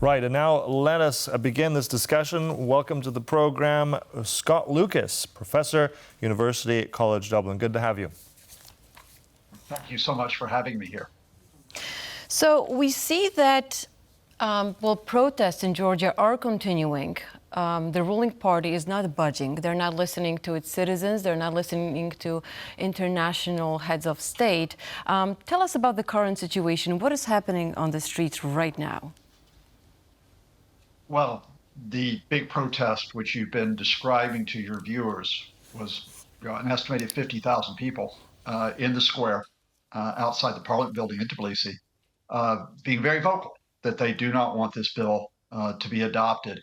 Right, and now let us begin this discussion. Welcome to the program, Scott Lucas, Professor, University College Dublin. Good to have you. Thank you so much for having me here. So we see that, protests in Georgia are continuing. The ruling party is not budging. They're not listening to its citizens. They're not listening to international heads of state. Tell us about the current situation. What is happening on the streets right now? Well, the big protest, which you've been describing to your viewers, was an estimated 50,000 people in the square outside the Parliament building in Tbilisi, being very vocal that they do not want this bill to be adopted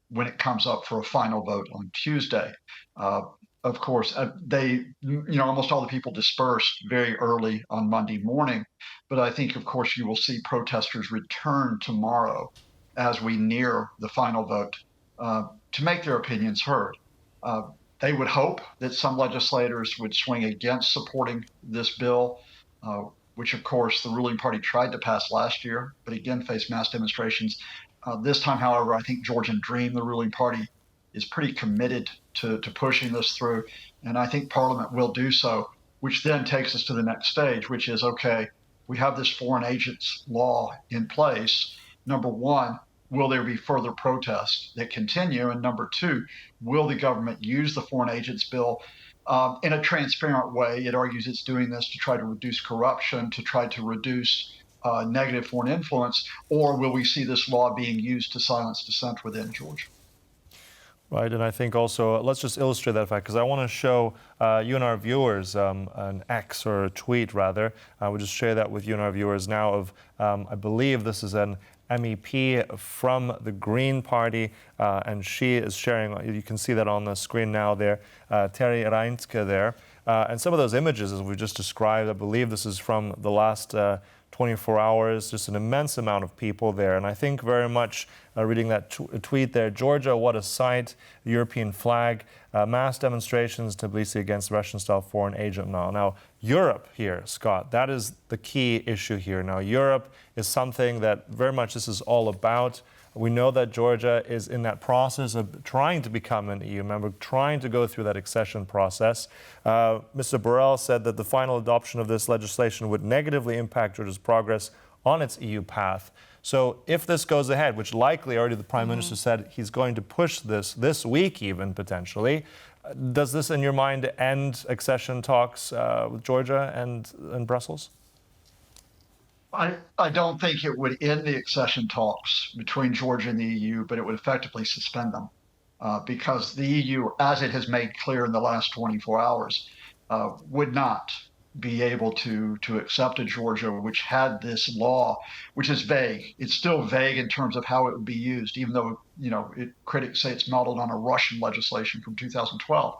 when it comes up for a final vote on Tuesday. Of course, almost all the people dispersed very early on Monday morning, but I think, of course, you will see protesters return tomorrow as we near the final vote to make their opinions heard. They would hope that some legislators would swing against supporting this bill, which, of course, the ruling party tried to pass last year, but again faced mass demonstrations. This time, however, I think Georgian Dream, the ruling party, is pretty committed to pushing this through, and I think Parliament will do so, which then takes us to the next stage, which is, okay, we have this foreign agents law in place. Number one, will there be further protests that continue? And number two, will the government use the foreign agents bill in a transparent way? It argues it's doing this to try to reduce corruption, to try to reduce negative foreign influence, or will we see this law being used to silence dissent within Georgia? Right, and I think also, let's just illustrate that fact, because I want to show you and our viewers an X, or a tweet rather. I would just share that with you and our viewers now of, I believe this is an MEP from the Green Party, and she is sharing, you can see that on the screen now there, Terry Reinske there. And some of those images, as we just described, I believe this is from the last 24 hours, just an immense amount of people there. And I think very much reading that tweet there, Georgia, what a sight, European flag, mass demonstrations, Tbilisi against Russian-style foreign agent law. Now, Europe here, Scott, that is the key issue here. Now, Europe is something that very much this is all about. We know that Georgia is in that process of trying to become an EU member, trying to go through that accession process. Mr. Borrell said that the final adoption of this legislation would negatively impact Georgia's progress on its EU path. So if this goes ahead, which likely already the Prime Minister said he's going to push this week even potentially, does this in your mind end accession talks with Georgia and Brussels? I don't think it would end the accession talks between Georgia and the EU, but it would effectively suspend them because the EU, as it has made clear in the last 24 hours, would not be able to accept a Georgia which had this law, which is vague. It's still vague in terms of how it would be used, even though critics say it's modeled on a Russian legislation from 2012.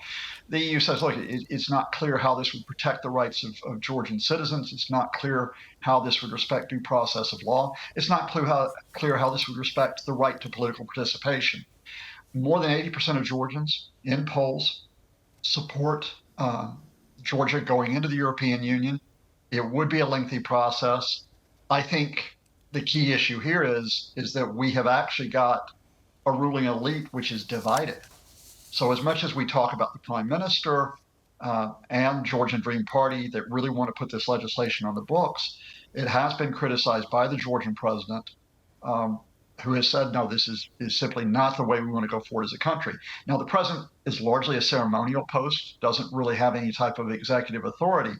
The EU says, look, it's not clear how this would protect the rights of Georgian citizens. It's not clear how this would respect due process of law. It's not clear how this would respect the right to political participation. More than 80% of Georgians in polls support Georgia going into the European Union. It would be a lengthy process. I think the key issue here is that we have actually got a ruling elite which is divided. So as much as we talk about the Prime Minister and Georgian Dream Party that really want to put this legislation on the books, it has been criticized by the Georgian president, who has said, no, this is simply not the way we want to go forward as a country. Now, the president is largely a ceremonial post, doesn't really have any type of executive authority.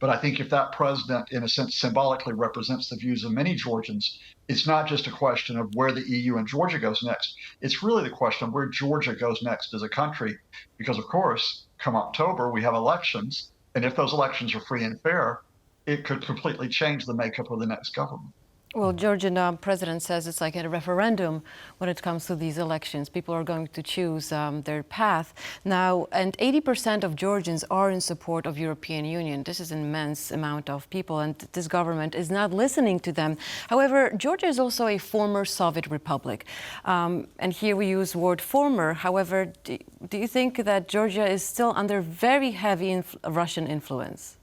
But I think if that president, in a sense, symbolically represents the views of many Georgians, it's not just a question of where the EU and Georgia goes next. It's really the question of where Georgia goes next as a country. Because, of course, come October, we have elections. And if those elections are free and fair, it could completely change the makeup of the next government. Well, Georgian president says it's like a referendum when it comes to these elections. People are going to choose their path now, and 80% of Georgians are in support of European Union. This is an immense amount of people, and this government is not listening to them. However, Georgia is also a former Soviet republic, and here we use the word former. However, do you think that Georgia is still under very heavy Russian influence?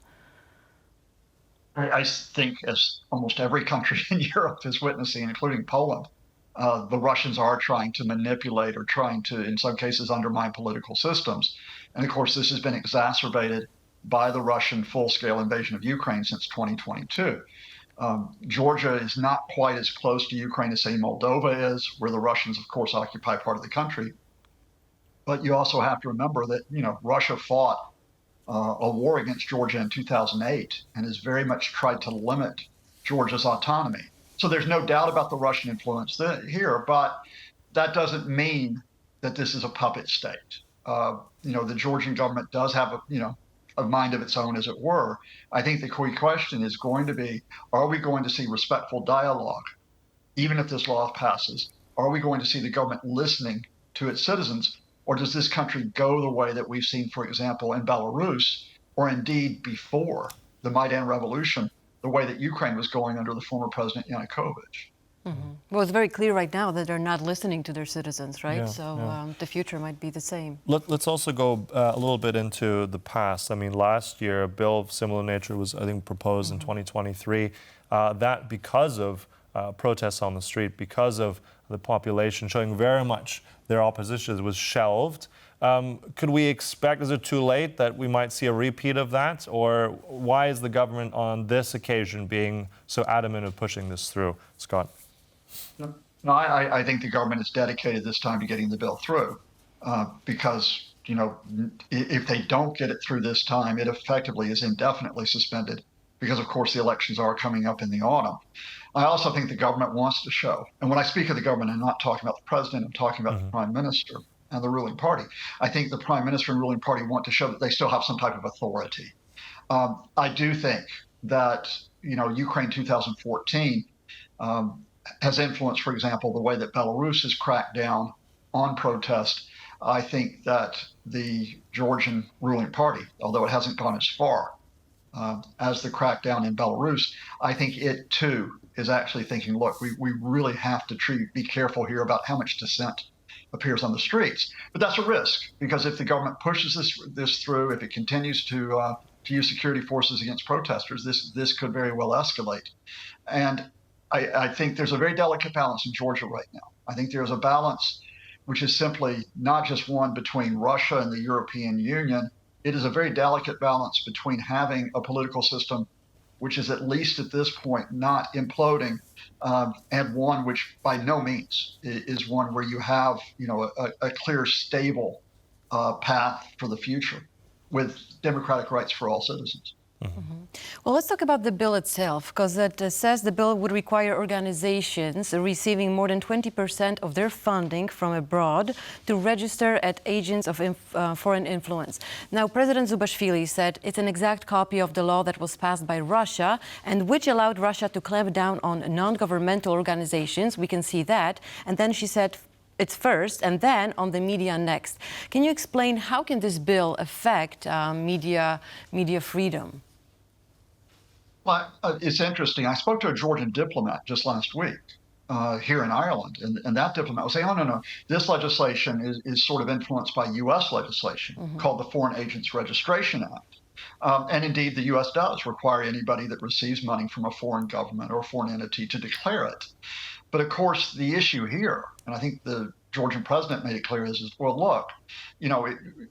I think, as almost every country in Europe is witnessing, including Poland, the Russians are trying to manipulate or trying to, in some cases, undermine political systems. And of course, this has been exacerbated by the Russian full-scale invasion of Ukraine since 2022. Georgia is not quite as close to Ukraine as, say, Moldova is, where the Russians, of course, occupy part of the country. But you also have to remember that, Russia fought a war against Georgia in 2008 and has very much tried to limit Georgia's autonomy. So there's no doubt about the Russian influence here, but that doesn't mean that this is a puppet state. The Georgian government does have a mind of its own, as it were. I think the key question is going to be, are we going to see respectful dialogue, even if this law passes? Are we going to see the government listening to its citizens? Or does this country go the way that we've seen, for example, in Belarus, or indeed before the Maidan Revolution, the way that Ukraine was going under the former President Yanukovych? Mm-hmm. Well, it's very clear right now that they're not listening to their citizens, right? Yeah. The future might be the same. Let's also go a little bit into the past. I mean, last year, a bill of similar nature was, I think, proposed in 2023. That because of protests on the street, because of the population showing very much their opposition, was shelved. Could we expect, is it too late, that we might see a repeat of that? Or why is the government on this occasion being so adamant of pushing this through? Scott? No, I think the government is dedicated this time to getting the bill through because, if they don't get it through this time, it effectively is indefinitely suspended because, of course, the elections are coming up in the autumn. I also think the government wants to show, and when I speak of the government, I'm not talking about the president, I'm talking about the prime minister and the ruling party. I think the prime minister and ruling party want to show that they still have some type of authority. I do think that, Ukraine 2014 has influenced, for example, the way that Belarus has cracked down on protest. I think that the Georgian ruling party, although it hasn't gone as far as the crackdown in Belarus, I think it too is actually thinking, look, we really have to be careful here about how much dissent appears on the streets. But that's a risk, because if the government pushes this through, if it continues to use security forces against protesters, this could very well escalate. And I think there's a very delicate balance in Georgia right now. I think there's a balance which is simply not just one between Russia and the European Union. It is a very delicate balance between having a political system which is at least at this point not imploding, and one which by no means is one where you have a clear, stable path for the future with democratic rights for all citizens. Mm-hmm. Well, let's talk about the bill itself, because it says the bill would require organizations receiving more than 20% of their funding from abroad to register as agents of foreign influence. Now, President Zubashvili said it's an exact copy of the law that was passed by Russia and which allowed Russia to clamp down on non-governmental organizations. We can see that. And then she said it's first and then on the media next. Can you explain how can this bill affect media freedom? Well, it's interesting. I spoke to a Georgian diplomat just last week here in Ireland, and that diplomat was saying, oh, no, this legislation is sort of influenced by U.S. legislation called the Foreign Agents Registration Act. And indeed, the U.S. does require anybody that receives money from a foreign government or a foreign entity to declare it. But of course, the issue here, and I think the Georgian president made it clear, is well, look,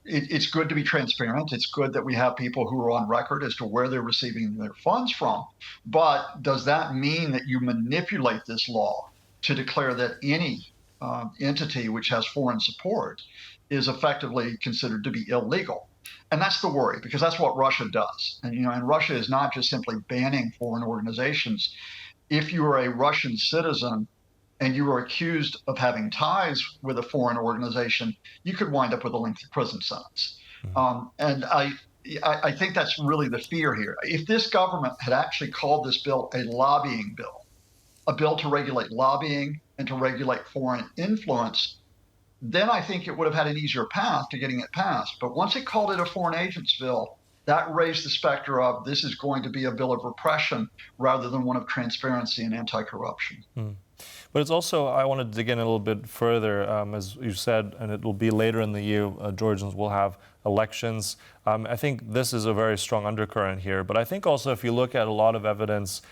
it's good to be transparent. It's good that we have people who are on record as to where they're receiving their funds from. But does that mean that you manipulate this law to declare that any entity which has foreign support is effectively considered to be illegal? And that's the worry, because that's what Russia does. And Russia is not just simply banning foreign organizations. If you are a Russian citizen and you are accused of having ties with a foreign organization, you could wind up with a lengthy prison sentence. And I think that's really the fear here. If this government had actually called this bill a lobbying bill, a bill to regulate lobbying and to regulate foreign influence, then I think it would have had an easier path to getting it passed. But once it called it a foreign agents bill, that raised the specter of this is going to be a bill of repression rather than one of transparency and anti-corruption. But it's also, I want to dig in a little bit further, as you said, and it will be later in the year, Georgians will have elections. I think this is a very strong undercurrent here. But I think also if you look at a lot of evidence,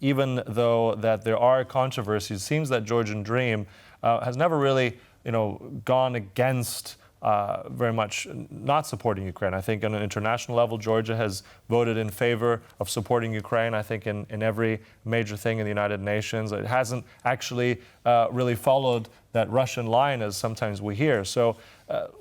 even though that there are controversies, it seems that Georgian Dream has never really, gone against very much not supporting Ukraine. I think on an international level, Georgia has voted in favor of supporting Ukraine, I think, in every major thing in the United Nations. It hasn't actually really followed that Russian line, as sometimes we hear. So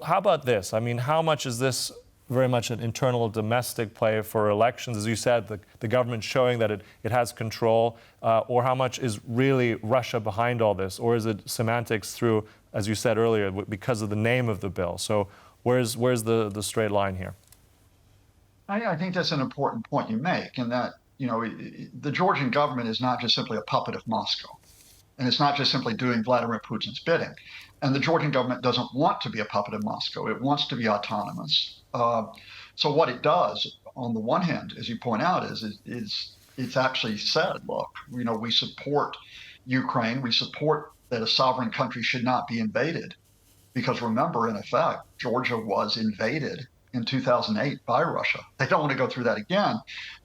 how about this? I mean, how much is this very much an internal domestic play for elections? As you said, the government showing that it has control, or how much is really Russia behind all this? Or is it semantics through, as you said earlier, because of the name of the bill? So where's the straight line here? I think that's an important point you make, in that, the Georgian government is not just simply a puppet of Moscow. And it's not just simply doing Vladimir Putin's bidding. And the Georgian government doesn't want to be a puppet of Moscow. It wants to be autonomous. So what it does, on the one hand, as you point out, is it's actually said, look, we support Ukraine. We support that a sovereign country should not be invaded. Because remember, in effect, Georgia was invaded in 2008 by Russia. They don't want to go through that again.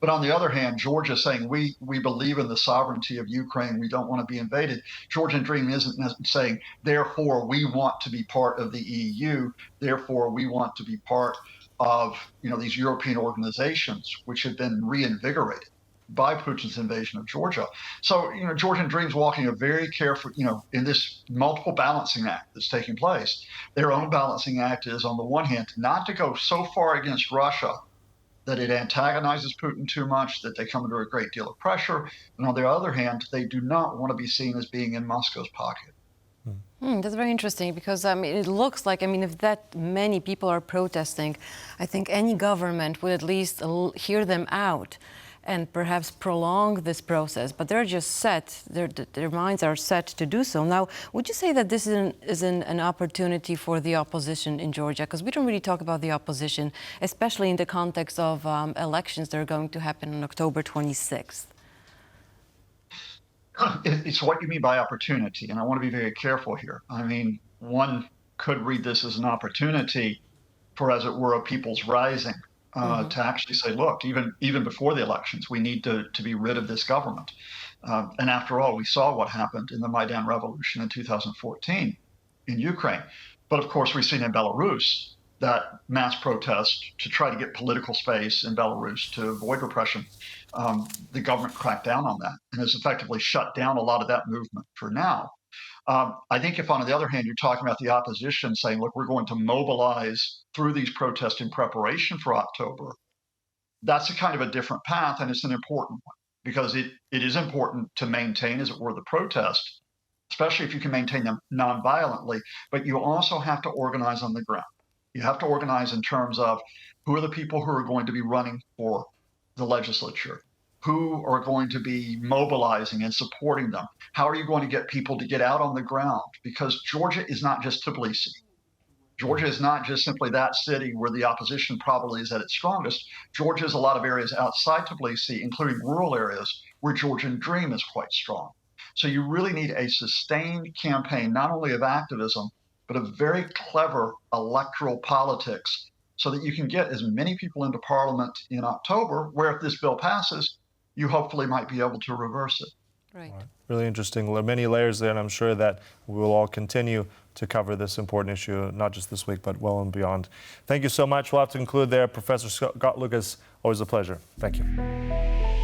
But on the other hand, Georgia saying we believe in the sovereignty of Ukraine, we don't want to be invaded. Georgian Dream isn't saying, therefore, we want to be part of the EU, therefore, we want to be part of these European organizations, which have been reinvigorated by Putin's invasion of Georgia. So, Georgian Dream's walking a very careful, in this multiple balancing act that's taking place. Their own balancing act is, on the one hand, not to go so far against Russia that it antagonizes Putin too much, that they come under a great deal of pressure. And on the other hand, they do not want to be seen as being in Moscow's pocket. That's very interesting, because it looks like, if that many people are protesting, I think any government would at least hear them out and perhaps prolong this process, but they're just set, their minds are set to do so. Now, would you say that this is an opportunity for the opposition in Georgia? Because we don't really talk about the opposition, especially in the context of elections that are going to happen on October 26th. It's what you mean by opportunity, and I want to be very careful here. One could read this as an opportunity for, as it were, a people's rising. To actually say, look, even before the elections, we need to be rid of this government. And after all, we saw what happened in the Maidan Revolution in 2014 in Ukraine. But of course, we've seen in Belarus that mass protest to try to get political space in Belarus to avoid repression. The government cracked down on that and has effectively shut down a lot of that movement for now. I think if, on the other hand, you're talking about the opposition saying, look, we're going to mobilize through these protests in preparation for October, that's a kind of a different path, and it's an important one, because it is important to maintain, as it were, the protest, especially if you can maintain them nonviolently, but you also have to organize on the ground. You have to organize in terms of who are the people who are going to be running for the legislature, who are going to be mobilizing and supporting them. How are you going to get people to get out on the ground? Because Georgia is not just Tbilisi. Georgia is not just simply that city where the opposition probably is at its strongest. Georgia is a lot of areas outside Tbilisi, including rural areas, where Georgian Dream is quite strong. So you really need a sustained campaign, not only of activism, but of very clever electoral politics, so that you can get as many people into parliament in October, where if this bill passes, you hopefully might be able to reverse it. Right. Really interesting. There are many layers there, and I'm sure that we will all continue to cover this important issue, not just this week, but well and beyond. Thank you so much. We'll have to conclude there. Professor Scott Lucas, always a pleasure. Thank you.